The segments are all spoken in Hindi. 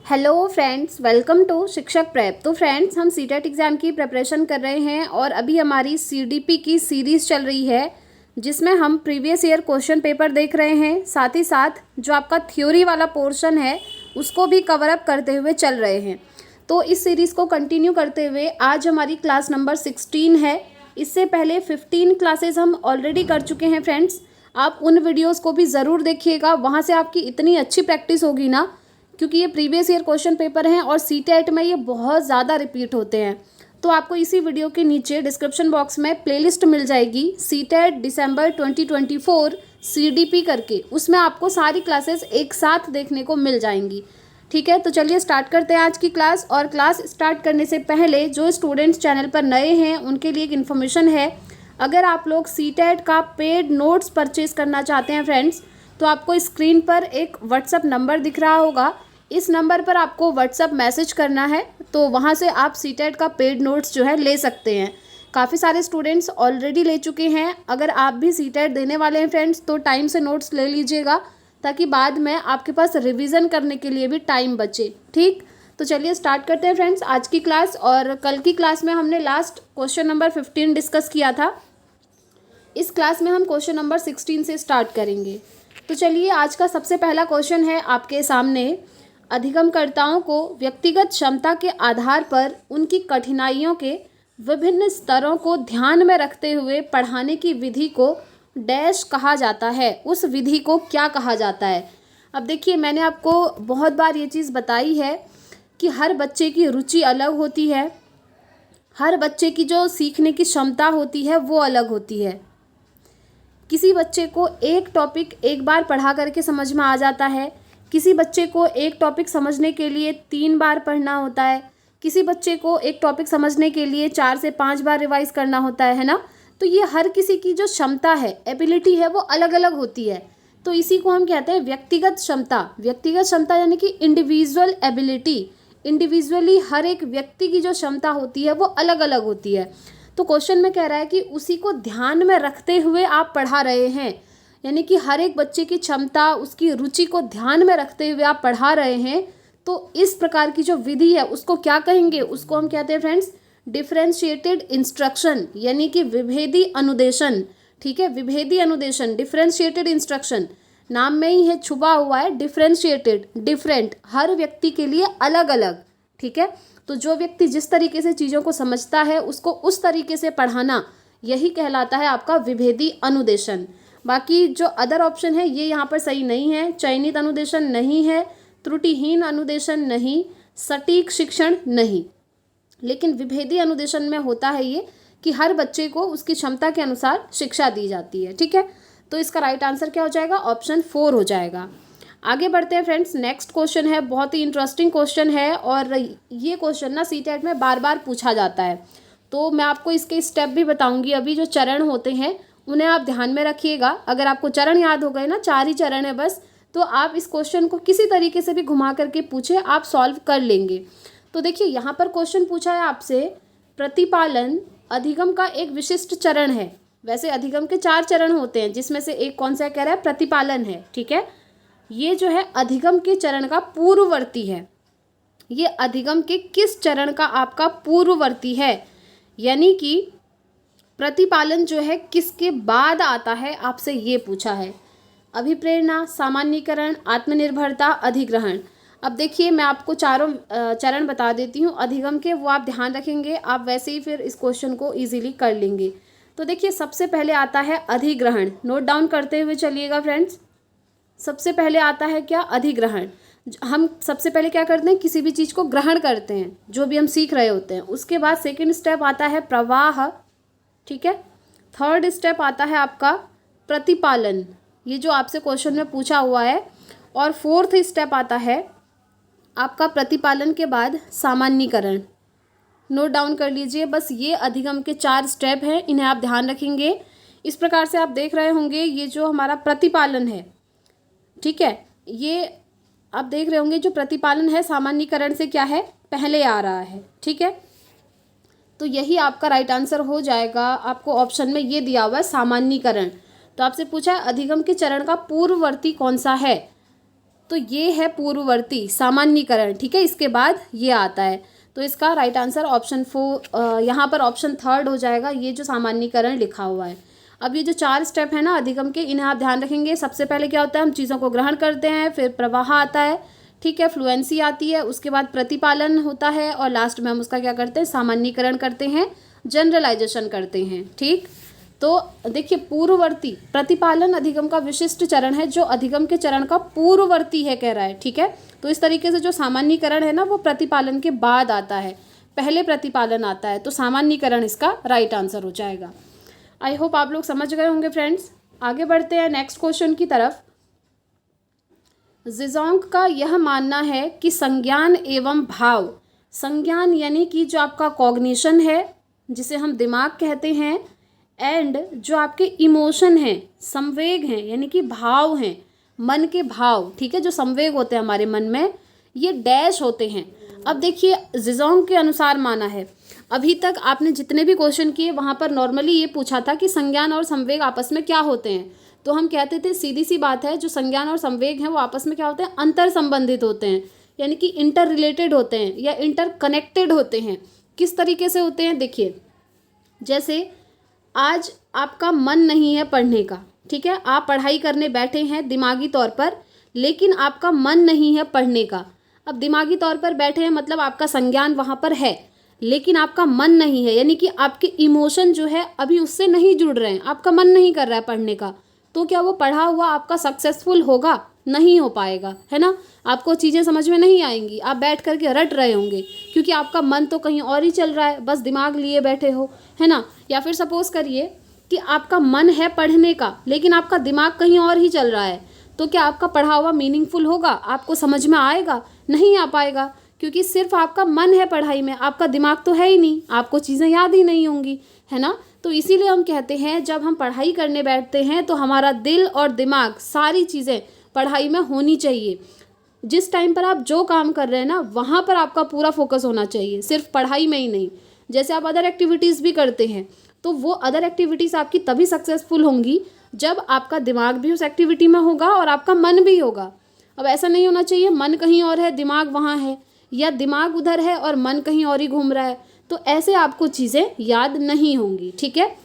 हेलो फ्रेंड्स, वेलकम टू शिक्षक प्रेप। तो फ्रेंड्स, हम सीटेट एग्ज़ाम की प्रिपरेशन कर रहे हैं और अभी हमारी सीडीपी की सीरीज़ चल रही है जिसमें हम प्रीवियस ईयर क्वेश्चन पेपर देख रहे हैं। साथ ही साथ जो आपका थ्योरी वाला पोर्शन है उसको भी कवर अप करते हुए चल रहे हैं। तो इस सीरीज़ को कंटिन्यू करते हुए आज हमारी क्लास नंबर 16 है। इससे पहले 15 क्लासेज हम ऑलरेडी कर चुके हैं फ्रेंड्स। आप उन वीडियोज़ को भी ज़रूर देखिएगा, वहाँ से आपकी इतनी अच्छी प्रैक्टिस होगी ना, क्योंकि ये प्रीवियस ईयर क्वेश्चन पेपर हैं और सीटेट में ये बहुत ज़्यादा रिपीट होते हैं। तो आपको इसी वीडियो के नीचे डिस्क्रिप्शन बॉक्स में प्लेलिस्ट मिल जाएगी सीटेट दिसंबर 2024 सीडीपी करके, उसमें आपको सारी क्लासेस एक साथ देखने को मिल जाएंगी। ठीक है, तो चलिए स्टार्ट करते हैं आज की क्लास। और क्लास स्टार्ट करने से पहले जो स्टूडेंट्स चैनल पर नए हैं उनके लिए एक इन्फॉर्मेशन है। अगर आप लोग सीटेट का पेड नोट्स परचेज करना चाहते हैं फ्रेंड्स, तो आपको स्क्रीन पर एक व्हाट्सअप नंबर दिख रहा होगा। इस नंबर पर आपको व्हाट्सअप मैसेज करना है, तो वहाँ से आप सीटेट का पेड नोट्स जो है ले सकते हैं। काफ़ी सारे स्टूडेंट्स ऑलरेडी ले चुके हैं। अगर आप भी सीटेट देने वाले हैं फ्रेंड्स, तो टाइम से नोट्स ले लीजिएगा ताकि बाद में आपके पास रिवीजन करने के लिए भी टाइम बचे। ठीक, तो चलिए स्टार्ट करते हैं फ्रेंड्स आज की क्लास। और कल की क्लास में हमने लास्ट क्वेश्चन नंबर 15 डिस्कस किया था। इस क्लास में हम क्वेश्चन नंबर 16 से स्टार्ट करेंगे। तो चलिए, आज का सबसे पहला क्वेश्चन है आपके सामने। अधिगमकर्ताओं को व्यक्तिगत क्षमता के आधार पर उनकी कठिनाइयों के विभिन्न स्तरों को ध्यान में रखते हुए पढ़ाने की विधि को डैश कहा जाता है। उस विधि को क्या कहा जाता है? अब देखिए, मैंने आपको बहुत बार ये चीज़ बताई है कि हर बच्चे की रुचि अलग होती है, हर बच्चे की जो सीखने की क्षमता होती है वो अलग होती है। किसी बच्चे को एक टॉपिक एक बार पढ़ा करके समझ में आ जाता है, किसी बच्चे को एक टॉपिक समझने के लिए 3 बार पढ़ना होता है, किसी बच्चे को एक टॉपिक समझने के लिए 4 से 5 बार रिवाइज करना होता है ना। तो ये हर किसी की जो क्षमता है, एबिलिटी है, वो अलग अलग होती है। तो इसी को हम कहते हैं व्यक्तिगत क्षमता। व्यक्तिगत क्षमता यानी कि इंडिविजुअल एबिलिटी। इंडिविजुअली हर एक व्यक्ति की जो क्षमता होती है वो अलग अलग होती है। तो क्वेश्चन में कह रहा है कि उसी को ध्यान में रखते हुए आप पढ़ा रहे हैं, यानी कि हर एक बच्चे की क्षमता, उसकी रुचि को ध्यान में रखते हुए आप पढ़ा रहे हैं। तो इस प्रकार की जो विधि है उसको क्या कहेंगे? उसको हम कहते हैं फ्रेंड्स डिफरेंशिएटेड इंस्ट्रक्शन, यानी कि विभेदी अनुदेशन। ठीक है, विभेदी अनुदेशन, डिफरेंशिएटेड इंस्ट्रक्शन, नाम में ही है, छुपा हुआ है। डिफरेंशिएटेड, डिफरेंट, हर व्यक्ति के लिए अलग अलग। ठीक है, तो जो व्यक्ति जिस तरीके से चीज़ों को समझता है उसको उस तरीके से पढ़ाना, यही कहलाता है आपका विभेदी अनुदेशन। बाकी जो अदर ऑप्शन है ये यहाँ पर सही नहीं है। चयनित अनुदेशन नहीं है, त्रुटिहीन अनुदेशन नहीं, सटीक शिक्षण नहीं। लेकिन विभेदी अनुदेशन में होता है ये कि हर बच्चे को उसकी क्षमता के अनुसार शिक्षा दी जाती है। ठीक है, तो इसका राइट आंसर क्या हो जाएगा? ऑप्शन 4 हो जाएगा। आगे बढ़ते हैं फ्रेंड्स। नेक्स्ट क्वेश्चन है, बहुत ही इंटरेस्टिंग क्वेश्चन है और ये क्वेश्चन ना सीटेट में बार बार पूछा जाता है। तो मैं आपको इसके स्टेप भी बताऊंगी। अभी जो चरण होते हैं उन्हें आप ध्यान में रखिएगा। अगर आपको चरण याद हो गए ना, 4 ही चरण है बस, तो आप इस क्वेश्चन को किसी तरीके से भी घुमा करके पूछे, आप सॉल्व कर लेंगे। तो देखिए, यहाँ पर क्वेश्चन पूछा है आपसे, प्रतिपालन अधिगम का एक विशिष्ट चरण है। वैसे अधिगम के 4 चरण होते हैं, जिसमें से एक कौन सा कह रहा है? प्रतिपालन है। ठीक है, ये जो है अधिगम के चरण का पूर्ववर्ती है। ये अधिगम के किस चरण का आपका पूर्ववर्ती है? यानी कि प्रतिपालन जो है किसके बाद आता है, आपसे ये पूछा है। अभिप्रेरणा, सामान्यीकरण, आत्मनिर्भरता, अधिग्रहण। अब देखिए, मैं आपको चारों चरण बता देती हूँ अधिगम के, वो आप ध्यान रखेंगे, आप वैसे ही फिर इस क्वेश्चन को इजीली कर लेंगे। तो देखिए, सबसे पहले आता है अधिग्रहण। नोट डाउन करते हुए चलिएगा फ्रेंड्स। सबसे पहले आता है क्या? अधिग्रहण। हम सबसे पहले क्या करते हैं? किसी भी चीज़ को ग्रहण करते हैं, जो भी हम सीख रहे होते हैं। उसके बाद सेकंड स्टेप आता है प्रवाह। ठीक है, थर्ड स्टेप आता है आपका प्रतिपालन, ये जो आपसे क्वेश्चन में पूछा हुआ है। और फोर्थ स्टेप आता है आपका प्रतिपालन के बाद सामान्यीकरण। नोट डाउन कर लीजिए, बस ये अधिगम के 4 स्टेप हैं, इन्हें आप ध्यान रखेंगे। इस प्रकार से आप देख रहे होंगे, ये जो हमारा प्रतिपालन है, ठीक है, ये आप देख रहे होंगे जो प्रतिपालन है सामान्यीकरण से क्या है? पहले आ रहा है। ठीक है, तो यही आपका राइट आंसर हो जाएगा। आपको ऑप्शन में ये दिया हुआ है सामान्यीकरण। तो आपसे पूछा है अधिगम के चरण का पूर्ववर्ती कौन सा है? तो ये है पूर्ववर्ती सामान्यीकरण, ठीक है। इसके बाद ये आता है, तो इसका राइट आंसर ऑप्शन 4, यहाँ पर ऑप्शन 3 हो जाएगा, ये जो सामान्यीकरण लिखा हुआ है। अब ये जो 4 स्टेप है ना अधिगम के, इन्हें आप ध्यान रखेंगे। सबसे पहले क्या होता है, हम चीज़ों को ग्रहण करते हैं, फिर प्रवाह आता है, ठीक है, फ्लुएंसी आती है, उसके बाद प्रतिपालन होता है, और लास्ट में हम उसका क्या करते हैं, सामान्यीकरण करते हैं, जनरलाइजेशन करते हैं, ठीक। तो देखिए पूर्ववर्ती प्रतिपालन अधिगम का विशिष्ट चरण है, जो अधिगम के चरण का पूर्ववर्ती है कह रहा है, ठीक है। तो इस तरीके से जो सामान्यीकरण है ना वो प्रतिपालन के बाद आता है, पहले प्रतिपालन आता है, तो सामान्यीकरण इसका राइट आंसर हो जाएगा। आई होप आप लोग समझ गए होंगे फ्रेंड्स। आगे बढ़ते हैं नेक्स्ट क्वेश्चन की तरफ। ज़िज़ोंग का यह मानना है कि संज्ञान एवं भाव, संज्ञान यानी कि जो आपका कॉग्निशन है जिसे हम दिमाग कहते हैं, एंड जो आपके इमोशन हैं, संवेग हैं, यानी कि भाव हैं, मन के भाव, ठीक है, जो संवेग होते हैं हमारे मन में, ये डैश होते हैं। अब देखिए ज़िज़ोंग के अनुसार माना है, अभी तक आपने जितने भी क्वेश्चन किए वहाँ पर नॉर्मली ये पूछा था कि संज्ञान और संवेग आपस में क्या होते हैं, तो हम कहते थे सीधी सी बात है, जो संज्ञान और संवेग हैं वो आपस में क्या होते हैं, अंतर संबंधित होते हैं, यानी कि इंटर रिलेटेड होते हैं या इंटर कनेक्टेड होते हैं। किस तरीके से होते हैं, देखिए जैसे आज आपका मन नहीं है पढ़ने का, ठीक है, आप पढ़ाई करने बैठे हैं दिमागी तौर पर, लेकिन आपका मन नहीं है पढ़ने का। अब दिमागी तौर पर बैठे हैं मतलब आपका संज्ञान वहाँ पर है, लेकिन आपका मन नहीं है, यानी कि आपके इमोशन जो है अभी उससे नहीं जुड़ रहे हैं, आपका मन नहीं कर रहा है पढ़ने का, तो क्या वो पढ़ा हुआ आपका सक्सेसफुल होगा, नहीं हो पाएगा, है ना। आपको चीज़ें समझ में नहीं आएंगी, आप बैठ करके रट रहे होंगे, क्योंकि आपका मन तो कहीं और ही चल रहा है, बस दिमाग लिए बैठे हो, है ना। या फिर सपोज करिए कि आपका मन है पढ़ने का, लेकिन आपका दिमाग कहीं और ही चल रहा है, तो क्या आपका पढ़ा हुआ मीनिंगफुल होगा, आपको समझ में आएगा, नहीं आ पाएगा, क्योंकि सिर्फ आपका मन है पढ़ाई में, आपका दिमाग तो है ही नहीं, आपको चीज़ें याद ही नहीं होंगी, है ना। तो इसीलिए हम कहते हैं जब हम पढ़ाई करने बैठते हैं तो हमारा दिल और दिमाग सारी चीज़ें पढ़ाई में होनी चाहिए। जिस टाइम पर आप जो काम कर रहे हैं ना वहाँ पर आपका पूरा फोकस होना चाहिए, सिर्फ पढ़ाई में ही नहीं। जैसे आप अदर एक्टिविटीज़ भी करते हैं तो वो अदर एक्टिविटीज़ आपकी तभी सक्सेसफुल होंगी जब आपका दिमाग भी उस एक्टिविटी में होगा और आपका मन भी होगा। अब ऐसा नहीं होना चाहिए मन कहीं और है दिमाग वहाँ है, या दिमाग उधर है और मन कहीं और ही घूम रहा है, तो ऐसे आपको चीज़ें याद नहीं होंगी, ठीक है।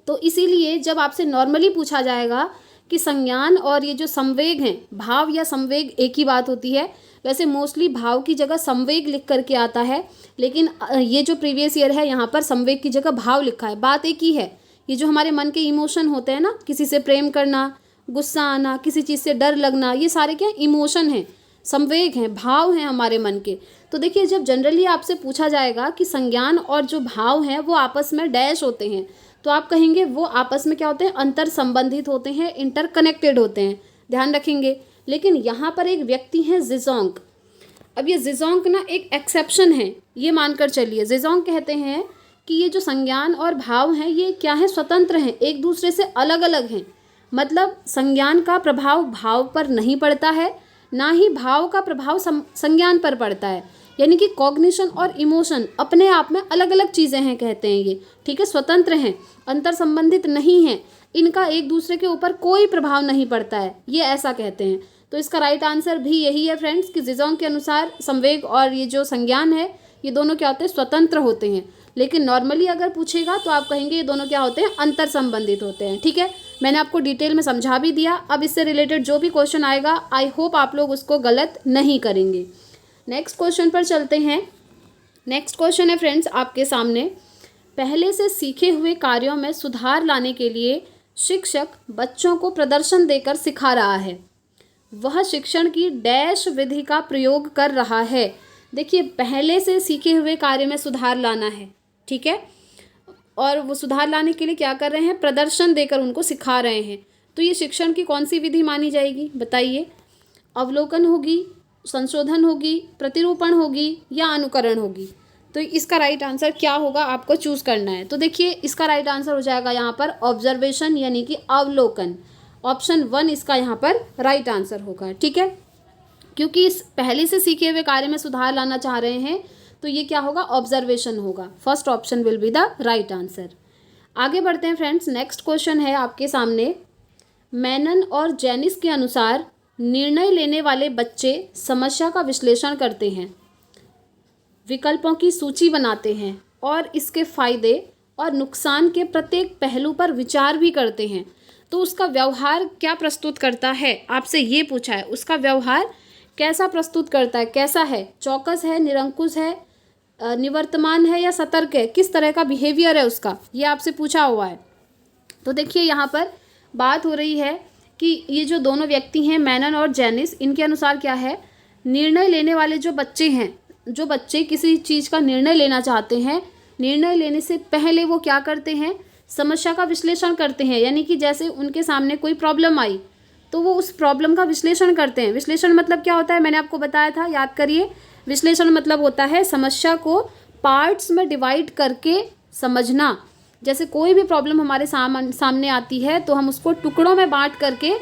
तो इसीलिए जब आपसे नॉर्मली पूछा जाएगा कि संज्ञान और ये जो संवेग हैं, भाव या संवेग एक ही बात होती है, वैसे मोस्टली भाव की जगह संवेग लिख करके आता है, लेकिन ये जो प्रीवियस ईयर है यहाँ पर संवेग की जगह भाव लिखा है, बात एक ही है। ये जो हमारे मन के इमोशन होते हैं ना, किसी से प्रेम करना, गुस्सा आना, किसी चीज़ से डर लगना, ये सारे क्या इमोशन हैं, संवेग हैं, भाव हैं हमारे मन के। तो देखिए जब जनरली आपसे पूछा जाएगा कि संज्ञान और जो भाव हैं वो आपस में डैश होते हैं, तो आप कहेंगे वो आपस में क्या होते हैं, अंतर संबंधित होते हैं, इंटर कनेक्टेड होते हैं, ध्यान रखेंगे। लेकिन यहाँ पर एक व्यक्ति हैं ज़िज़ोंग। अब ये ज़िज़ोंग ना एक एक्सेप्शन है, ये मानकर चलिए। ज़िज़ोंग कहते हैं कि ये जो संज्ञान और भाव हैं ये क्या है, स्वतंत्र हैं, एक दूसरे से अलग अलग हैं। मतलब संज्ञान का प्रभाव भाव पर नहीं पड़ता है, ना ही भाव का प्रभाव संज्ञान पर पड़ता है, यानी कि कॉग्निशन और इमोशन अपने आप में अलग अलग चीज़ें हैं कहते हैं ये, ठीक है, स्वतंत्र हैं, अंतर संबंधित नहीं हैं, इनका एक दूसरे के ऊपर कोई प्रभाव नहीं पड़ता है, ये ऐसा कहते हैं। तो इसका राइट आंसर भी यही है फ्रेंड्स कि ज़िज़ोंग के अनुसार संवेग और ये जो संज्ञान है ये दोनों क्या होते हैं, स्वतंत्र होते हैं। लेकिन नॉर्मली अगर पूछेगा तो आप कहेंगे ये दोनों क्या होते हैं, अंतर संबंधित होते हैं, ठीक है। मैंने आपको डिटेल में समझा भी दिया। अब इससे रिलेटेड जो भी क्वेश्चन आएगा आई होप आप लोग उसको गलत नहीं करेंगे। नेक्स्ट क्वेश्चन पर चलते हैं। नेक्स्ट क्वेश्चन है फ्रेंड्स आपके सामने, पहले से सीखे हुए कार्यों में सुधार लाने के लिए शिक्षक बच्चों को प्रदर्शन देकर सिखा रहा है, वह शिक्षण की डैश विधि का प्रयोग कर रहा है। देखिए पहले से सीखे हुए कार्य में सुधार लाना है, ठीक है, और वो सुधार लाने के लिए क्या कर रहे हैं, प्रदर्शन देकर उनको सिखा रहे हैं। तो ये शिक्षण की कौन सी विधि मानी जाएगी बताइए, अवलोकन होगी, संशोधन होगी, प्रतिरूपण होगी या अनुकरण होगी। तो इसका राइट आंसर क्या होगा आपको चूज़ करना है। तो देखिए इसका राइट आंसर हो जाएगा यहाँ पर ऑब्जर्वेशन यानी कि अवलोकन। ऑप्शन 1 इसका यहाँ पर राइट आंसर होगा, ठीक है, क्योंकि इस पहले से सीखे हुए कार्य में सुधार लाना चाह रहे हैं तो ये क्या होगा, ऑब्जर्वेशन होगा। First option will be the right answer. आगे बढ़ते हैं फ्रेंड्स। नेक्स्ट क्वेश्चन है आपके सामने, मेनन और जेनिस के अनुसार निर्णय लेने वाले बच्चे समस्या का विश्लेषण करते हैं, विकल्पों की सूची बनाते हैं और इसके फायदे और नुकसान के प्रत्येक पहलू पर विचार भी करते हैं। तो उसका व्यवहार क्या प्रस्तुत करता है, आपसे ये पूछा है, उसका व्यवहार कैसा प्रस्तुत करता है, कैसा है, चौकस है, निरंकुश है, निवर्तमान है या सतर्क है, किस तरह का बिहेवियर है उसका, ये आपसे पूछा हुआ है। तो देखिए यहाँ पर बात हो रही है कि ये जो दोनों व्यक्ति हैं मेनन और जेनिस, इनके अनुसार क्या है, निर्णय लेने वाले जो बच्चे हैं, जो बच्चे किसी चीज़ का निर्णय लेना चाहते हैं, निर्णय लेने से पहले वो क्या करते हैं, समस्या का विश्लेषण करते हैं। यानी कि जैसे उनके सामने कोई प्रॉब्लम आई तो वो उस प्रॉब्लम का विश्लेषण करते हैं। विश्लेषण मतलब क्या होता है, मैंने आपको बताया था, याद करिए। विश्लेषण मतलब होता है समस्या को पार्ट्स में डिवाइड करके समझना। जैसे कोई भी प्रॉब्लम हमारे सामने आती है तो हम उसको टुकड़ों में बांट करके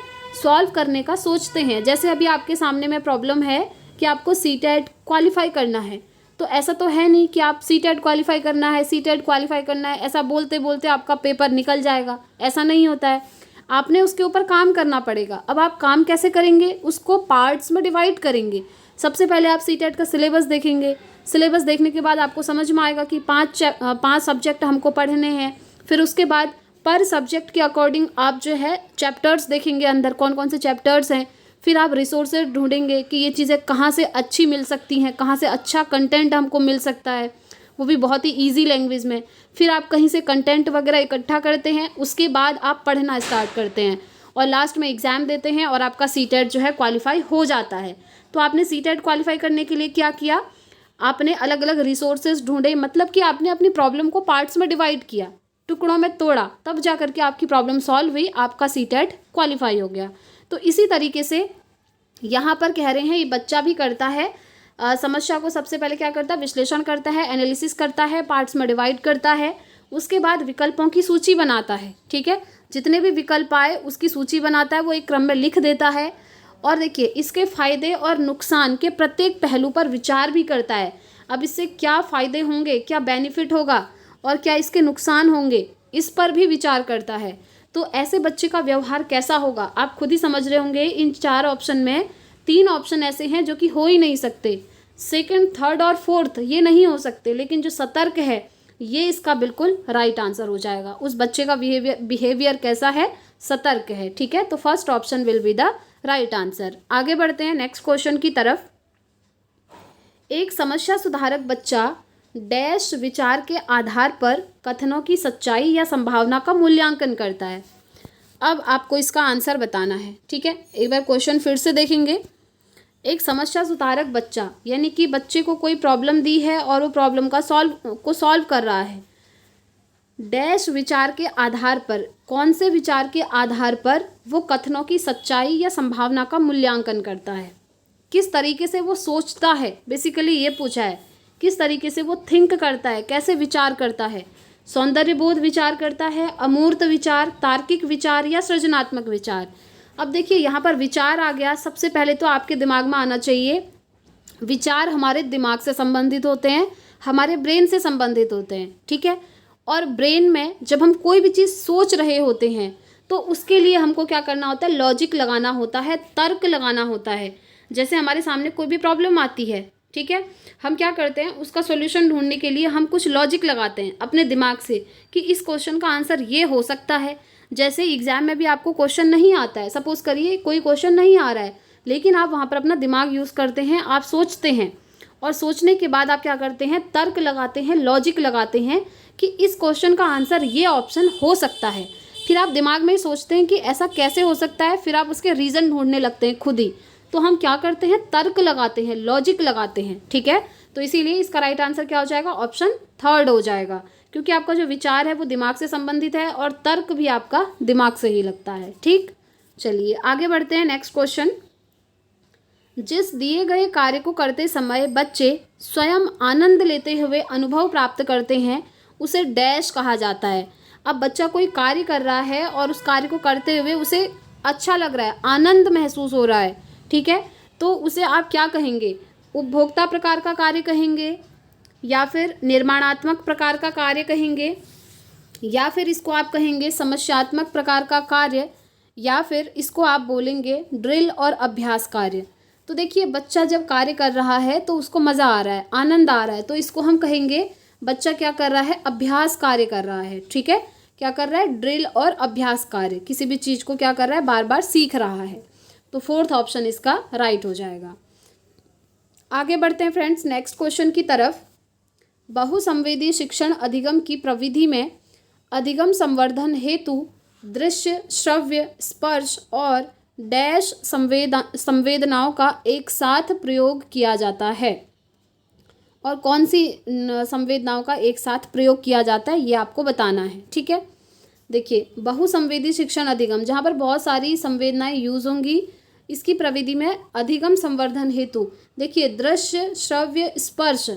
सॉल्व करने का सोचते हैं। जैसे अभी आपके सामने में प्रॉब्लम है कि आपको सीटेट क्वालिफाई करना है, तो ऐसा तो है नहीं कि आप सीटेट क्वालिफाई करना है, सीटेट क्वालिफाई करना है, ऐसा बोलते बोलते आपका पेपर निकल जाएगा, ऐसा नहीं होता है। आपने उसके ऊपर काम करना पड़ेगा। अब आप काम कैसे करेंगे, उसको पार्ट्स में डिवाइड करेंगे। सबसे पहले आप सीटेट का सिलेबस देखेंगे। सिलेबस देखने के बाद आपको समझ में आएगा कि पांच सब्जेक्ट हमको पढ़ने हैं। फिर उसके बाद पर सब्जेक्ट के अकॉर्डिंग आप जो है चैप्टर्स देखेंगे, अंदर कौन कौन से चैप्टर्स हैं। फिर आप रिसोर्सेज ढूंढेंगे कि ये चीज़ें कहाँ से अच्छी मिल सकती हैं, कहाँ से अच्छा कंटेंट हमको मिल सकता है, वो भी बहुत ही ईजी लैंग्वेज में। फिर आप कहीं से कंटेंट वगैरह इकट्ठा करते हैं, उसके बाद आप पढ़ना स्टार्ट करते हैं और लास्ट में एग्ज़ाम देते हैं और आपका सीटेट जो है क्वालिफाई हो जाता है। तो आपने सीटेट क्वालिफाई करने के लिए क्या किया, आपने अलग अलग रिसोर्सेज ढूंढे, मतलब कि आपने अपनी प्रॉब्लम को पार्ट्स में डिवाइड किया, टुकड़ों में तोड़ा, तब जा करके आपकी प्रॉब्लम सॉल्व हुई, आपका सीटेट क्वालिफाई हो गया। तो इसी तरीके से यहाँ पर कह रहे हैं ये बच्चा भी करता है। समस्या को सबसे पहले क्या करता है, विश्लेषण करता है, एनालिसिस करता है, पार्ट्स में डिवाइड करता है, उसके बाद विकल्पों की सूची बनाता है। ठीक है, जितने भी विकल्प आए उसकी सूची बनाता है, वो एक क्रम में लिख देता है। और देखिए इसके फायदे और नुकसान के प्रत्येक पहलू पर विचार भी करता है। अब इससे क्या फ़ायदे होंगे, क्या बेनिफिट होगा और क्या इसके नुकसान होंगे, इस पर भी विचार करता है। तो ऐसे बच्चे का व्यवहार कैसा होगा, आप खुद ही समझ रहे होंगे। इन 4 ऑप्शन में 3 ऑप्शन ऐसे हैं जो कि हो ही नहीं सकते, सेकंड, थर्ड और फोर्थ ये नहीं हो सकते, लेकिन जो सतर्क है ये इसका बिल्कुल राइट आंसर हो जाएगा। उस बच्चे का बिहेवियर कैसा है, सतर्क है। ठीक है, तो first option will be the right answer. आगे बढ़ते हैं नेक्स्ट क्वेश्चन की तरफ। एक समस्या सुधारक बच्चा डैश विचार के आधार पर कथनों की सच्चाई या संभावना का मूल्यांकन करता है। अब आपको इसका आंसर बताना है। ठीक है, एक बार क्वेश्चन फिर से देखेंगे। एक समस्या सुधारक बच्चा, यानी कि बच्चे को कोई प्रॉब्लम दी है और वो प्रॉब्लम का सॉल्व कर रहा है। डैश विचार के आधार पर, कौन से विचार के आधार पर वो कथनों की सच्चाई या संभावना का मूल्यांकन करता है, किस तरीके से वो सोचता है, बेसिकली ये पूछा है। किस तरीके से वो थिंक करता है, कैसे विचार करता है, सौंदर्यबोध विचार करता है, अमूर्त विचार, तार्किक विचार या सृजनात्मक विचार। अब देखिए यहाँ पर विचार आ गया। सबसे पहले तो आपके दिमाग में आना चाहिए, विचार हमारे दिमाग से संबंधित होते हैं, हमारे ब्रेन से संबंधित होते हैं। ठीक है, और ब्रेन में जब हम कोई भी चीज़ सोच रहे होते हैं तो उसके लिए हमको क्या करना होता है, लॉजिक लगाना होता है, तर्क लगाना होता है। जैसे हमारे सामने कोई भी प्रॉब्लम आती है, ठीक है, हम क्या करते हैं, उसका सॉल्यूशन ढूंढने के लिए हम कुछ लॉजिक लगाते हैं अपने दिमाग से कि इस क्वेश्चन का आंसर ये हो सकता है। जैसे एग्जाम में भी आपको क्वेश्चन नहीं आता है, सपोज करिए कोई क्वेश्चन नहीं आ रहा है, लेकिन आप वहाँ पर अपना दिमाग यूज़ करते हैं, आप सोचते हैं और सोचने के बाद आप क्या करते हैं, तर्क लगाते हैं, लॉजिक लगाते हैं कि इस क्वेश्चन का आंसर ये ऑप्शन हो सकता है। फिर आप दिमाग में ही सोचते हैं कि ऐसा कैसे हो सकता है, फिर आप उसके रीज़न ढूंढने लगते हैं खुद ही। तो हम क्या करते हैं, तर्क लगाते हैं, लॉजिक लगाते हैं। ठीक है, तो इसीलिए इसका राइट आंसर क्या हो जाएगा, ऑप्शन थर्ड हो जाएगा, क्योंकि आपका जो विचार है वो दिमाग से संबंधित है और तर्क भी आपका दिमाग से ही लगता है। ठीक, चलिए आगे बढ़ते हैं नेक्स्ट क्वेश्चन। जिस दिए गए कार्य को करते समय बच्चे स्वयं आनंद लेते हुए अनुभव प्राप्त करते हैं उसे डैश कहा जाता है। अब बच्चा कोई कार्य कर रहा है और उस कार्य को करते हुए उसे अच्छा लग रहा है, आनंद महसूस हो रहा है। ठीक है, तो उसे आप क्या कहेंगे, उपभोक्ता प्रकार का कार्य कहेंगे या फिर निर्माणात्मक प्रकार का कार्य कहेंगे या फिर इसको आप कहेंगे समस्यात्मक प्रकार का कार्य या फिर इसको आप बोलेंगे ड्रिल और अभ्यास कार्य। तो देखिए बच्चा जब कार्य कर रहा है तो उसको मज़ा आ रहा है, आनंद आ रहा है, तो इसको हम कहेंगे बच्चा क्या कर रहा है, अभ्यास कार्य कर रहा है। ठीक है, क्या कर रहा है, ड्रिल और अभ्यास कार्य, किसी भी चीज़ को क्या कर रहा है, बार बार सीख रहा है। तो फोर्थ ऑप्शन इसका राइट हो जाएगा। आगे बढ़ते हैं फ्रेंड्स नेक्स्ट क्वेश्चन की तरफ। बहुसंवेदी शिक्षण अधिगम की प्रविधि में अधिगम संवर्धन हेतु दृश्य, श्रव्य, स्पर्श और डैश संवेदनाओं का एक साथ प्रयोग किया जाता है। और कौन सी संवेदनाओं का एक साथ प्रयोग किया जाता है ये आपको बताना है। ठीक है, देखिए बहुसंवेदी शिक्षण अधिगम, जहाँ पर बहुत सारी संवेदनाएं यूज होंगी, इसकी प्रविधि में अधिगम संवर्धन हेतु देखिए दृश्य, श्रव्य, स्पर्श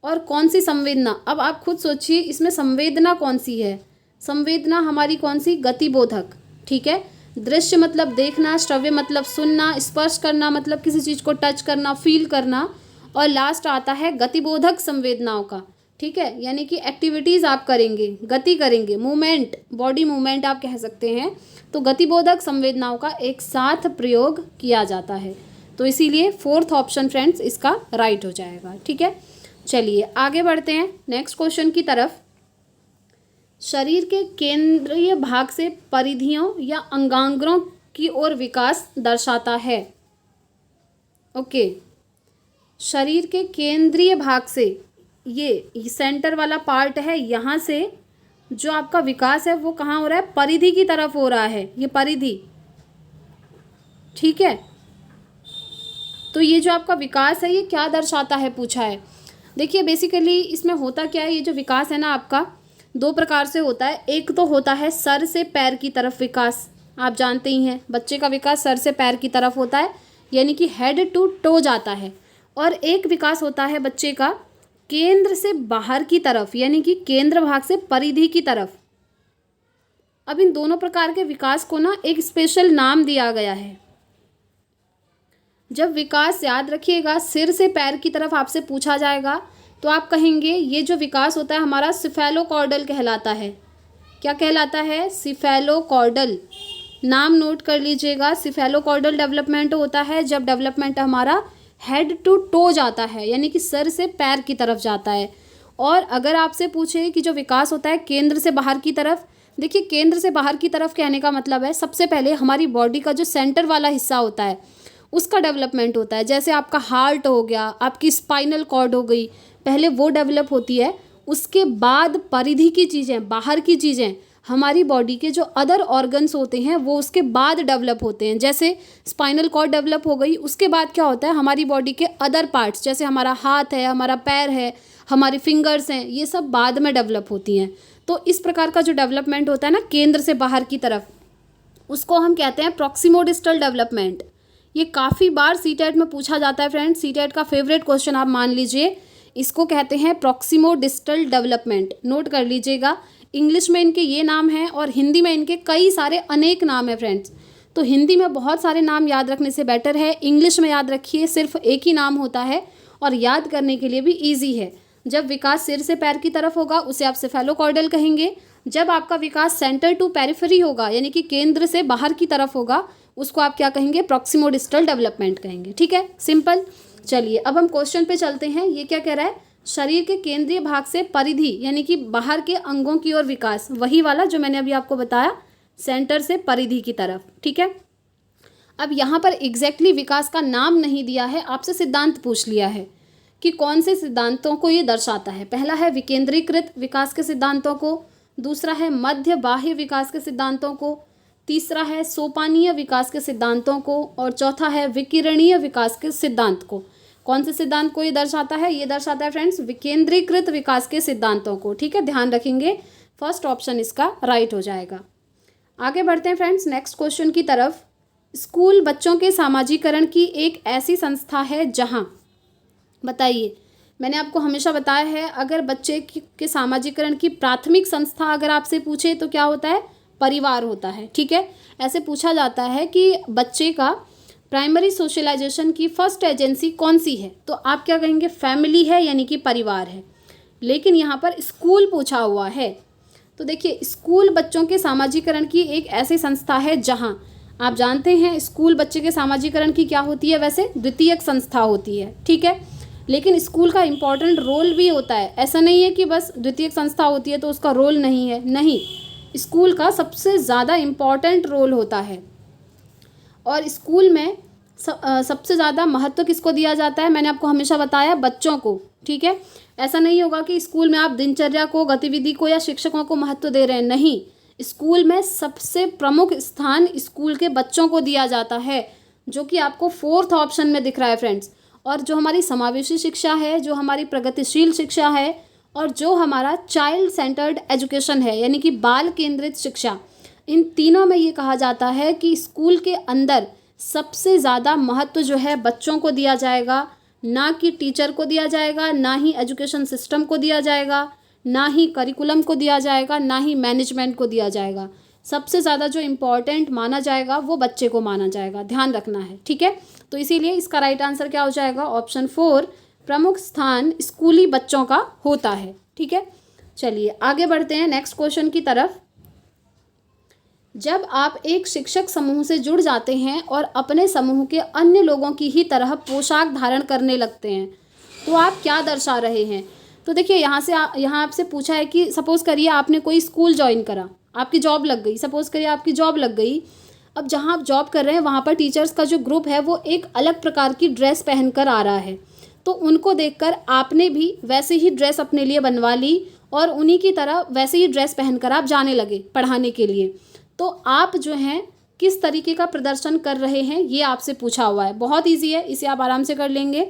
और कौन सी संवेदना। अब आप खुद सोचिए इसमें संवेदना कौन सी है, संवेदना हमारी कौन सी, गतिबोधक। ठीक है, दृश्य मतलब देखना, श्रव्य मतलब सुनना, स्पर्श करना मतलब किसी चीज़ को टच करना, फील करना, और लास्ट आता है गतिबोधक संवेदनाओं का। ठीक है, यानी कि एक्टिविटीज़ आप करेंगे, गति करेंगे, मूवमेंट, बॉडी मूवमेंट आप कह सकते हैं। तो गतिबोधक संवेदनाओं का एक साथ प्रयोग किया जाता है। तो इसीलिए फोर्थ ऑप्शन फ्रेंड्स इसका राइट हो जाएगा। ठीक है, चलिए आगे बढ़ते हैं नेक्स्ट क्वेश्चन की तरफ। शरीर के केंद्रीय भाग से परिधियों या अंगांगों की ओर विकास दर्शाता है। ओके, शरीर के केंद्रीय भाग से, ये सेंटर वाला पार्ट है, यहाँ से जो आपका विकास है वो कहाँ हो रहा है, परिधि की तरफ हो रहा है, ये परिधि। ठीक है, तो ये जो आपका विकास है ये क्या दर्शाता है पूछा है। देखिए बेसिकली इसमें होता क्या है, ये जो विकास है ना आपका दो प्रकार से होता है। एक तो होता है सर से पैर की तरफ विकास, आप जानते ही हैं बच्चे का विकास सर से पैर की तरफ होता है, यानी कि हेड टू टो जाता है। और एक विकास होता है बच्चे का केंद्र से बाहर की तरफ, यानी कि केंद्र भाग से परिधि की तरफ। अब इन दोनों प्रकार के विकास को ना एक स्पेशल नाम दिया गया है। जब विकास, याद रखिएगा, सिर से पैर की तरफ आपसे पूछा जाएगा तो आप कहेंगे ये जो विकास होता है हमारा सिफेलोकॉर्डल कहलाता है। क्या कहलाता है, सिफेलोकॉर्डल। नाम नोट कर लीजिएगा, सिफेलोकॉर्डल डेवलपमेंट होता है जब डेवलपमेंट हमारा हेड टू टो जाता है, यानी कि सर से पैर की तरफ जाता है। और अगर आपसे पूछे कि जो विकास होता है केंद्र से बाहर की तरफ, देखिए केंद्र से बाहर की तरफ कहने का मतलब है सबसे पहले हमारी बॉडी का जो सेंटर वाला हिस्सा होता है उसका डेवलपमेंट होता है। जैसे आपका हार्ट हो गया, आपकी स्पाइनल कॉर्ड हो गई, पहले वो डेवलप होती है, उसके बाद परिधि की चीज़ें, बाहर की चीज़ें, हमारी बॉडी के जो अदर ऑर्गन्स होते हैं वो उसके बाद डेवलप होते हैं। जैसे स्पाइनल कॉर्ड डेवलप हो गई, उसके बाद क्या होता है, हमारी बॉडी के अदर पार्ट्स, जैसे हमारा हाथ है, हमारा पैर है, हमारी फिंगर्स हैं, ये सब बाद में डेवलप होती हैं। तो इस प्रकार का जो डेवलपमेंट होता है ना केंद्र से बाहर की तरफ, उसको हम कहते हैं प्रॉक्सिमोडिस्टल डेवलपमेंट। ये काफ़ी बार सीटेट में पूछा जाता है फ्रेंड्स, सीटेट का फेवरेट क्वेश्चन आप मान लीजिए, इसको कहते हैं प्रॉक्सिमोडिस्टल डेवलपमेंट। नोट कर लीजिएगा, इंग्लिश में इनके ये नाम हैं और हिंदी में इनके कई सारे अनेक नाम हैं फ्रेंड्स। तो हिंदी में बहुत सारे नाम याद रखने से बेटर है इंग्लिश में याद रखिए, सिर्फ एक ही नाम होता है और याद करने के लिए भी ईजी है। जब विकास सिर से पैर की तरफ होगा उसे आप सेफेलोकॉर्डल कहेंगे। जब आपका विकास सेंटर टू पेरिफेरी होगा, यानी कि केंद्र से बाहर की तरफ होगा, उसको आप क्या कहेंगे, प्रॉक्सिमोडिस्टल डेवलपमेंट कहेंगे। ठीक है, सिंपल। चलिए अब हम क्वेश्चन पे चलते हैं। ये क्या कह रहा है, शरीर के केंद्रीय भाग से परिधि यानी कि बाहर के अंगों की ओर विकास, वही वाला जो मैंने अभी आपको बताया, सेंटर से परिधि की तरफ। ठीक है, अब यहाँ पर एग्जैक्टली विकास का नाम नहीं दिया है, आपसे सिद्धांत पूछ लिया है कि कौन से सिद्धांतों को ये दर्शाता है। पहला है विकेंद्रीकृत विकास के सिद्धांतों को, दूसरा है मध्य बाह्य विकास के सिद्धांतों को, तीसरा है सोपानीय विकास के सिद्धांतों को, और चौथा है विकिरणीय विकास के सिद्धांत को। कौन से सिद्धांत को ये दर्शाता है, ये दर्शाता है फ्रेंड्स विकेंद्रीकृत विकास के सिद्धांतों को। ठीक है, ध्यान रखेंगे, फर्स्ट ऑप्शन इसका राइट हो जाएगा। आगे बढ़ते हैं फ्रेंड्स नेक्स्ट क्वेश्चन की तरफ। स्कूल बच्चों के सामाजिकरण की एक ऐसी संस्था है जहाँ, बताइए, मैंने आपको हमेशा बताया है अगर बच्चे के सामाजिकरण की प्राथमिक संस्था अगर आपसे पूछे तो क्या होता है, परिवार होता है। ठीक है, ऐसे पूछा जाता है कि बच्चे का प्राइमरी सोशलाइजेशन की फर्स्ट एजेंसी कौन सी है, तो आप क्या कहेंगे, फैमिली है, यानी कि परिवार है। लेकिन यहाँ पर स्कूल पूछा हुआ है, तो देखिए स्कूल बच्चों के सामाजिकरण की एक ऐसी संस्था है जहाँ आप जानते हैं स्कूल बच्चे के सामाजिकरण की क्या होती है, वैसे द्वितीयक संस्था होती है, ठीक है। लेकिन स्कूल का इम्पॉर्टेंट रोल भी होता है, ऐसा नहीं है कि बस द्वितीयक संस्था होती है तो उसका रोल नहीं है, नहीं, स्कूल का सबसे ज़्यादा इम्पॉर्टेंट रोल होता है। और स्कूल में सबसे ज़्यादा महत्व किसको दिया जाता है, मैंने आपको हमेशा बताया, बच्चों को, ठीक है। ऐसा नहीं होगा कि स्कूल में आप दिनचर्या को, गतिविधि को या शिक्षकों को महत्व दे रहे हैं, नहीं, स्कूल में सबसे प्रमुख स्थान स्कूल के बच्चों को दिया जाता है, जो कि आपको फोर्थ ऑप्शन में दिख रहा है फ्रेंड्स। और जो हमारी समावेशी शिक्षा है, जो हमारी प्रगतिशील शिक्षा है, और जो हमारा चाइल्ड सेंटर्ड एजुकेशन है, यानी कि बाल केंद्रित शिक्षा, इन तीनों में ये कहा जाता है कि स्कूल के अंदर सबसे ज़्यादा महत्व जो है बच्चों को दिया जाएगा, ना कि टीचर को दिया जाएगा, ना ही एजुकेशन सिस्टम को दिया जाएगा, ना ही करिकुलम को दिया जाएगा, ना ही मैनेजमेंट को दिया जाएगा। सबसे ज़्यादा जो इम्पॉर्टेंट माना जाएगा वो बच्चे को माना जाएगा, ध्यान रखना है, ठीक है। तो इसीलिए इसका राइट आंसर क्या हो जाएगा, ऑप्शन 4, प्रमुख स्थान स्कूली बच्चों का होता है, ठीक है। चलिए आगे बढ़ते हैं नेक्स्ट क्वेश्चन की तरफ। जब आप एक शिक्षक समूह से जुड़ जाते हैं और अपने समूह के अन्य लोगों की ही तरह पोशाक धारण करने लगते हैं, तो आप क्या दर्शा रहे हैं। तो देखिए यहाँ आपसे पूछा है कि सपोज़ करिए आपने कोई स्कूल ज्वाइन करा, आपकी जॉब लग गई, सपोज़ करिए आपकी जॉब लग गई। अब जहाँ आप जॉब कर रहे हैं वहाँ पर टीचर्स का जो ग्रुप है वो एक अलग प्रकार की ड्रेस पहन कर आ रहा है, तो उनको देखकर आपने भी वैसे ही ड्रेस अपने लिए बनवा ली और उन्हीं की तरह वैसे ही ड्रेस पहनकर आप जाने लगे पढ़ाने के लिए। तो आप जो हैं किस तरीके का प्रदर्शन कर रहे हैं, ये आपसे पूछा हुआ है। बहुत इजी है, इसे आप आराम से कर लेंगे।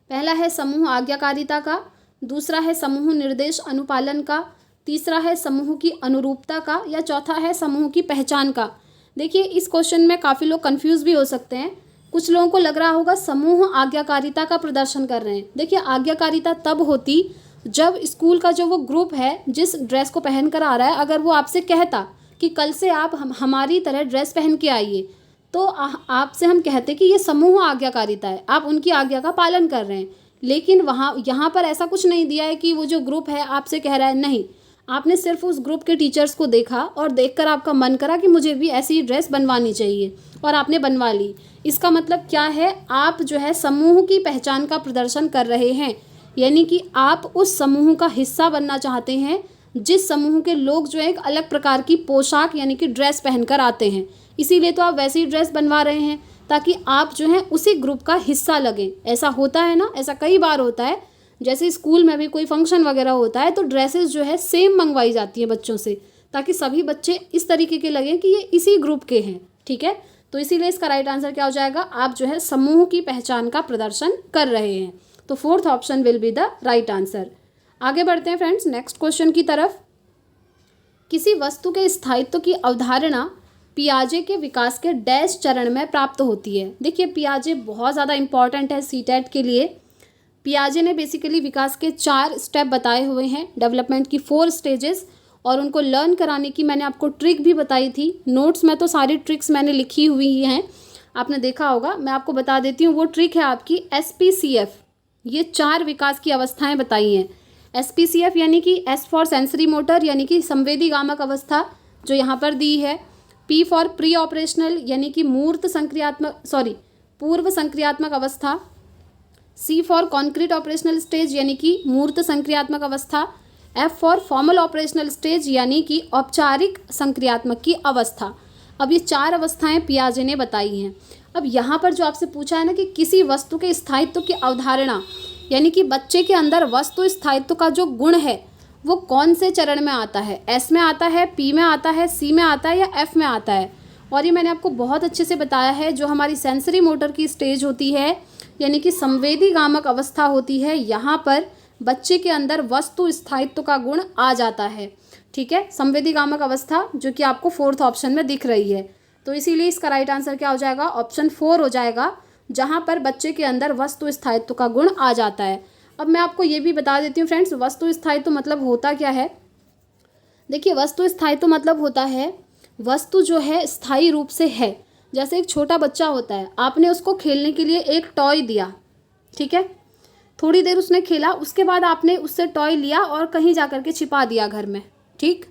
पहला है समूह आज्ञाकारिता का, दूसरा है समूह निर्देश अनुपालन का, तीसरा है समूह की अनुरूपता का, या चौथा है समूह की पहचान का। देखिए इस क्वेश्चन में काफ़ी लोग कंफ्यूज भी हो सकते हैं। कुछ लोगों को लग रहा होगा समूह आज्ञाकारिता का प्रदर्शन कर रहे हैं। देखिए आज्ञाकारिता तब होती जब स्कूल का जो वो ग्रुप है जिस ड्रेस को पहन कर आ रहा है, अगर वो आपसे कहता कि कल से आप हमारी तरह ड्रेस पहन के आइए, तो आपसे हम कहते कि ये समूह आज्ञाकारिता है, आप उनकी आज्ञा का पालन कर रहे हैं। लेकिन यहाँ पर ऐसा कुछ नहीं दिया है कि वो जो ग्रुप है आपसे कह रहा है, नहीं, आपने सिर्फ उस ग्रुप के टीचर्स को देखा और देखकर आपका मन करा कि मुझे भी ऐसी ड्रेस बनवानी चाहिए और आपने बनवा ली। इसका मतलब क्या है, आप जो है समूह की पहचान का प्रदर्शन कर रहे हैं, यानी कि आप उस समूह का हिस्सा बनना चाहते हैं जिस समूह के लोग जो है एक अलग प्रकार की पोशाक यानी कि ड्रेस पहनकर आते हैं। इसीलिए तो आप वैसी ड्रेस बनवा रहे हैं ताकि आप जो है उसी ग्रुप का हिस्सा लगें। ऐसा होता है ना, ऐसा कई बार होता है। जैसे स्कूल में भी कोई फंक्शन वगैरह होता है तो ड्रेसेस जो है सेम मंगवाई जाती है बच्चों से, ताकि सभी बच्चे इस तरीके के लगें कि ये इसी ग्रुप के हैं, ठीक है। तो इसीलिए इसका राइट आंसर क्या हो जाएगा, आप जो है समूह की पहचान का प्रदर्शन कर रहे हैं। तो fourth option will be the right answer. आगे बढ़ते हैं फ्रेंड्स नेक्स्ट क्वेश्चन की तरफ। किसी वस्तु के स्थायित्व की अवधारणा पियाजे के विकास के डैश चरण में प्राप्त होती है। देखिए पियाजे बहुत ज़्यादा इंपॉर्टेंट है सीटेट के लिए। पियाजे ने बेसिकली विकास के 4 स्टेप बताए हुए हैं, डेवलपमेंट की 4 स्टेजेस, और उनको लर्न कराने की मैंने आपको ट्रिक भी बताई थी। नोट्स में तो सारी ट्रिक्स मैंने लिखी हुई हैं, आपने देखा होगा। मैं आपको बता देती हूँ, वो ट्रिक है आपकी SPCF। ये 4 विकास की अवस्थाएं बताई हैं। SPCF यानी कि S फॉर सेंसरी मोटर यानी कि संवेदी गामक अवस्था जो यहाँ पर दी है। P फॉर प्री ऑपरेशनल यानी कि पूर्व संक्रियात्मक अवस्था। C for concrete operational stage यानी कि मूर्त संक्रियात्मक अवस्था। F for formal operational stage यानी कि औपचारिक संक्रियात्मक की अवस्था। अब ये 4 अवस्थाएं पियाजे ने बताई हैं। अब यहाँ पर जो आपसे पूछा है ना कि किसी वस्तु के स्थायित्व की अवधारणा, यानी कि बच्चे के अंदर वस्तु स्थायित्व का जो गुण है वो कौन से चरण में आता है, S में आता है, P में आता है, C में आता है या F में आता है। और ये मैंने आपको बहुत अच्छे से बताया है, जो हमारी सेंसरी मोटर की स्टेज होती है यानी कि संवेदी गामक अवस्था होती है, यहाँ पर बच्चे के अंदर वस्तु स्थायित्व का गुण आ जाता है, ठीक है। संवेदी गामक अवस्था जो कि आपको 4th ऑप्शन में दिख रही है। तो इसीलिए इसका राइट आंसर क्या हो जाएगा, ऑप्शन 4 हो जाएगा, जहाँ पर बच्चे के अंदर वस्तु स्थायित्व का गुण आ जाता है। अब मैं आपको ये भी बता देती हूँ फ्रेंड्स, वस्तु स्थायित्व मतलब होता क्या है। देखिए वस्तु स्थायित्व मतलब होता है वस्तु जो है स्थायी रूप से है। जैसे एक छोटा बच्चा होता है, आपने उसको खेलने के लिए एक टॉय दिया, ठीक है, थोड़ी देर उसने खेला, उसके बाद आपने उससे टॉय लिया और कहीं जा कर के छिपा दिया घर में, ठीक।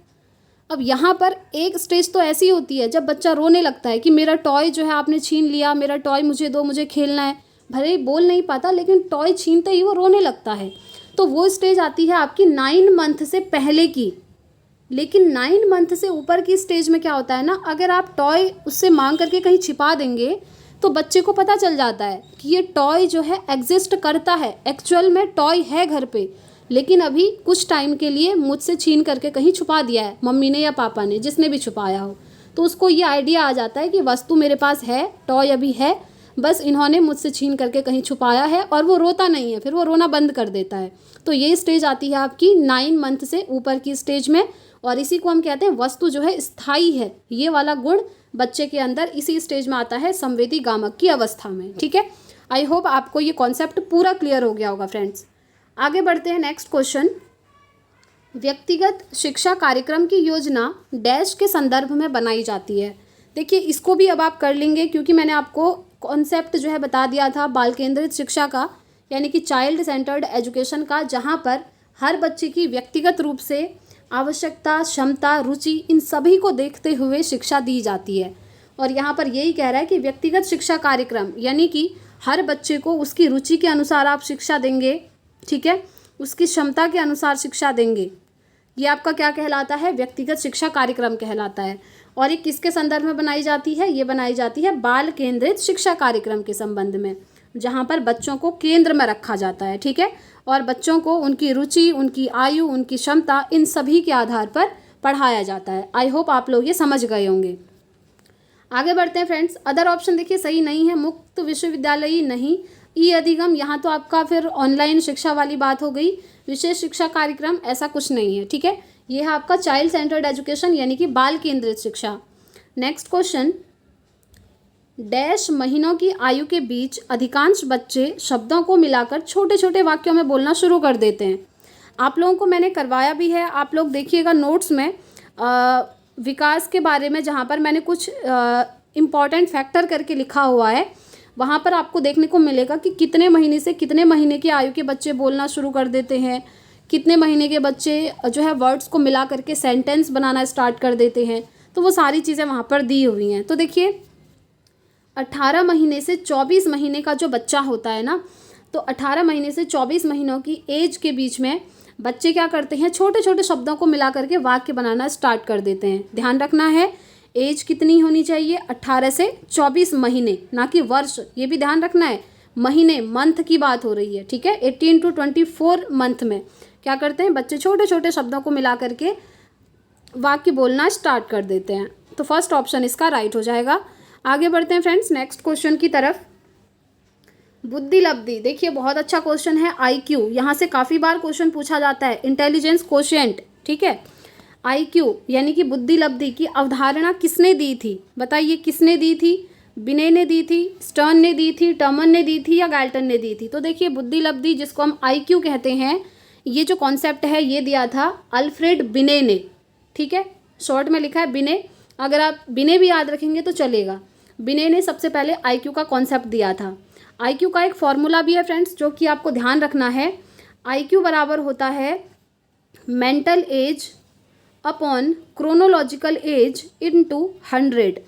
अब यहाँ पर एक स्टेज तो ऐसी होती है जब बच्चा रोने लगता है कि मेरा टॉय जो है आपने छीन लिया, मेरा टॉय मुझे दो, मुझे खेलना है। भले ही बोल नहीं पाता लेकिन टॉय छीनते ही वो रोने लगता है। तो वो स्टेज आती है आपकी 9 मंथ से पहले की। लेकिन 9 मंथ से ऊपर की स्टेज में क्या होता है ना, अगर आप टॉय उससे मांग करके कहीं छिपा देंगे तो बच्चे को पता चल जाता है कि ये टॉय जो है एग्जिस्ट करता है, एक्चुअल में टॉय है घर पे, लेकिन अभी कुछ टाइम के लिए मुझसे छीन करके कहीं छुपा दिया है मम्मी ने या पापा ने, जिसने भी छुपाया हो। तो उसको ये आइडिया आ जाता है कि वस्तु मेरे पास है, टॉय अभी है, बस इन्होंने मुझसे छीन करके कहीं छुपाया है, और वो रोता नहीं है, फिर वो रोना बंद कर देता है। तो ये स्टेज आती है आपकी 9 मंथ से ऊपर की स्टेज में, और इसी को हम कहते हैं वस्तु जो है स्थायी है। ये वाला गुण बच्चे के अंदर इसी स्टेज में आता है, संवेदी गामक की अवस्था में। ठीक है, आई होप आपको ये कॉन्सेप्ट पूरा क्लियर हो गया होगा फ्रेंड्स। आगे बढ़ते हैं नेक्स्ट क्वेश्चन। व्यक्तिगत शिक्षा कार्यक्रम की योजना डैश के संदर्भ में बनाई जाती है। देखिए इसको भी अब आप कर लेंगे, क्योंकि मैंने आपको कॉन्सेप्ट जो है बता दिया था बाल केंद्रित शिक्षा का, यानी कि चाइल्ड सेंटर्ड एजुकेशन का, जहाँ पर हर बच्चे की व्यक्तिगत रूप से आवश्यकता, क्षमता, रुचि, इन सभी को देखते हुए शिक्षा दी जाती है। और यहाँ पर यही कह रहा है कि व्यक्तिगत शिक्षा कार्यक्रम यानी कि हर बच्चे को उसकी रुचि के अनुसार आप शिक्षा देंगे, ठीक है, उसकी क्षमता के अनुसार शिक्षा देंगे। ये आपका क्या कहलाता है, व्यक्तिगत शिक्षा कार्यक्रम कहलाता है। और ये किसके संदर्भ में बनाई जाती है, ये बनाई जाती है बाल केंद्रित शिक्षा कार्यक्रम के संबंध में, जहाँ पर बच्चों को केंद्र में रखा जाता है। ठीक है, और बच्चों को उनकी रुचि, उनकी आयु, उनकी क्षमता, इन सभी के आधार पर पढ़ाया जाता है। आई होप आप लोग ये समझ गए होंगे। आगे बढ़ते हैं फ्रेंड्स। अदर ऑप्शन देखिए सही नहीं है, मुक्त विश्वविद्यालय नहीं, ई अधिगम, यहाँ तो आपका फिर ऑनलाइन शिक्षा वाली बात हो गई, विशेष शिक्षा कार्यक्रम ऐसा कुछ नहीं है। ठीक है, ये है आपका चाइल्ड सेंटर्ड एजुकेशन यानी कि बाल केंद्रित शिक्षा। नेक्स्ट क्वेश्चन, डैश महीनों की आयु के बीच अधिकांश बच्चे शब्दों को मिलाकर छोटे छोटे वाक्यों में बोलना शुरू कर देते हैं। आप लोगों को मैंने करवाया भी है, आप लोग देखिएगा नोट्स में विकास के बारे में, जहाँ पर मैंने कुछ इम्पॉर्टेंट फैक्टर करके लिखा हुआ है, वहाँ पर आपको देखने को मिलेगा कि कितने महीने से कितने महीने की आयु के बच्चे बोलना शुरू कर देते हैं, कितने महीने के बच्चे जो है वर्ड्स को मिला करके सेंटेंस बनाना स्टार्ट कर देते हैं। तो वो सारी चीज़ें वहाँ पर दी हुई हैं। तो देखिए 18 महीने से 24 महीने का जो बच्चा होता है ना, तो 18 महीने से 24 महीनों की एज के बीच में बच्चे क्या करते हैं, छोटे छोटे शब्दों को मिला करके वाक्य बनाना स्टार्ट कर देते हैं। ध्यान रखना है एज कितनी होनी चाहिए, 18 से 24 महीने, ना कि वर्ष, ये भी ध्यान रखना है, महीने, मंथ की बात हो रही है। ठीक है, 18 to 24 मंथ में क्या करते हैं बच्चे, छोटे छोटे शब्दों को मिला करके वाक्य बोलना स्टार्ट कर देते हैं। तो फर्स्ट ऑप्शन इसका राइट हो जाएगा। आगे बढ़ते हैं फ्रेंड्स नेक्स्ट क्वेश्चन की तरफ। बुद्धि लब्धि, देखिए बहुत अच्छा क्वेश्चन है। IQ, यहाँ से काफ़ी बार क्वेश्चन पूछा जाता है, इंटेलिजेंस कोशिएंट। ठीक है, IQ यानी कि बुद्धि लब्धि की अवधारणा किसने दी थी, बताइए किसने दी थी, बिने ने दी थी, स्टर्न ने दी थी, टर्मन ने दी थी, या गैल्टन ने दी थी। तो देखिए बुद्धि लब्धि जिसको हम IQ कहते हैं, ये जो कॉन्सेप्ट है ये दिया था अल्फ्रेड बिने ने। ठीक है, शॉर्ट में लिखा है बिने, अगर आप बिने भी याद रखेंगे तो चलेगा। बिने ने सबसे पहले IQ का कॉन्सेप्ट दिया था। IQ का एक फॉर्मूला भी है फ्रेंड्स जो कि आपको ध्यान रखना है। IQ बराबर होता है mental as upon chronological age into 100।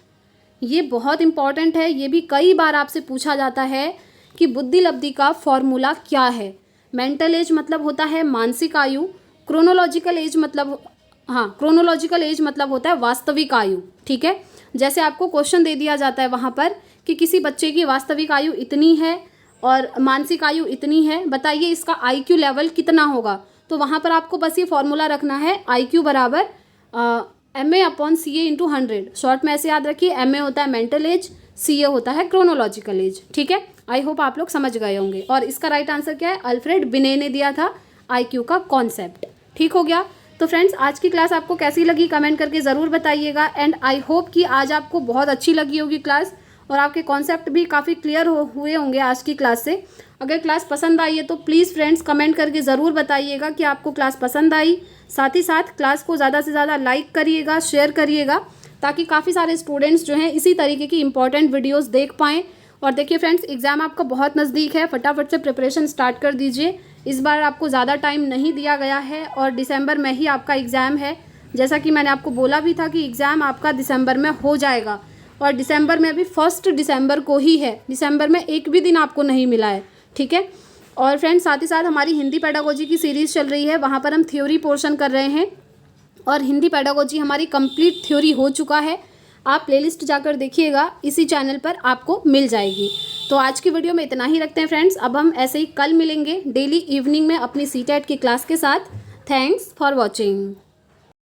ये बहुत इंपॉर्टेंट है, ये भी कई बार आपसे पूछा जाता है कि बुद्धि लब्धि का फॉर्मूला क्या है। मेंटल एज मतलब होता है मानसिक आयु, क्रोनोलॉजिकल एज मतलब क्रोनोलॉजिकल एज मतलब होता है वास्तविक आयु। ठीक है, जैसे आपको क्वेश्चन दे दिया जाता है वहाँ पर कि किसी बच्चे की वास्तविक आयु इतनी है और मानसिक आयु इतनी है, बताइए इसका IQ लेवल कितना होगा। तो वहाँ पर आपको बस ये फॉर्मूला रखना है, IQ बराबर MA upon CA into 100। Short में ऐसे याद रखिए, MA होता है मेंटल एज, CA होता है क्रोनोलॉजिकल एज। ठीक है, आई होप आप लोग समझ गए होंगे। और इसका राइट आंसर क्या है, अल्फ्रेड बिने ने दिया था IQ का कॉन्सेप्ट। ठीक हो गया। तो फ्रेंड्स आज की क्लास आपको कैसी लगी कमेंट करके ज़रूर बताइएगा। एंड आई होप कि आज आपको बहुत अच्छी लगी होगी क्लास, और आपके कॉन्सेप्ट भी काफ़ी क्लियर हुए होंगे आज की क्लास से। अगर क्लास पसंद आई है तो प्लीज़ फ्रेंड्स कमेंट करके ज़रूर बताइएगा कि आपको क्लास पसंद आई। साथ ही साथ क्लास को ज़्यादा से ज़्यादा लाइक करिएगा, शेयर करिएगा, ताकि काफ़ी सारे स्टूडेंट्स जो हैं इसी तरीके की इंपॉर्टेंट वीडियोज़ देख पाएँ। और देखिए फ्रेंड्स एग्ज़ाम आपका बहुत नज़दीक है, फटाफट से प्रिपरेशन स्टार्ट कर दीजिए। इस बार आपको ज़्यादा टाइम नहीं दिया गया है और दिसंबर में ही आपका एग्ज़ाम है। जैसा कि मैंने आपको बोला भी था कि एग्ज़ाम आपका दिसंबर में हो जाएगा, और दिसंबर में अभी 1 दिसंबर को ही है, दिसंबर में एक भी दिन आपको नहीं मिला है, ठीक है। और फ्रेंड्स साथ ही साथ हमारी हिंदी पेडागोजी की सीरीज़ चल रही है, वहाँ पर हम थ्योरी पोर्शन कर रहे हैं, और हिंदी पेडागोजी हमारी कंप्लीट थ्योरी हो चुका है। आप प्लेलिस्ट जाकर देखिएगा, इसी चैनल पर आपको मिल जाएगी। तो आज की वीडियो में इतना ही रखते हैं फ्रेंड्स। अब हम ऐसे ही कल मिलेंगे डेली इवनिंग में अपनी सीटेट की क्लास के साथ। Thanks for watching.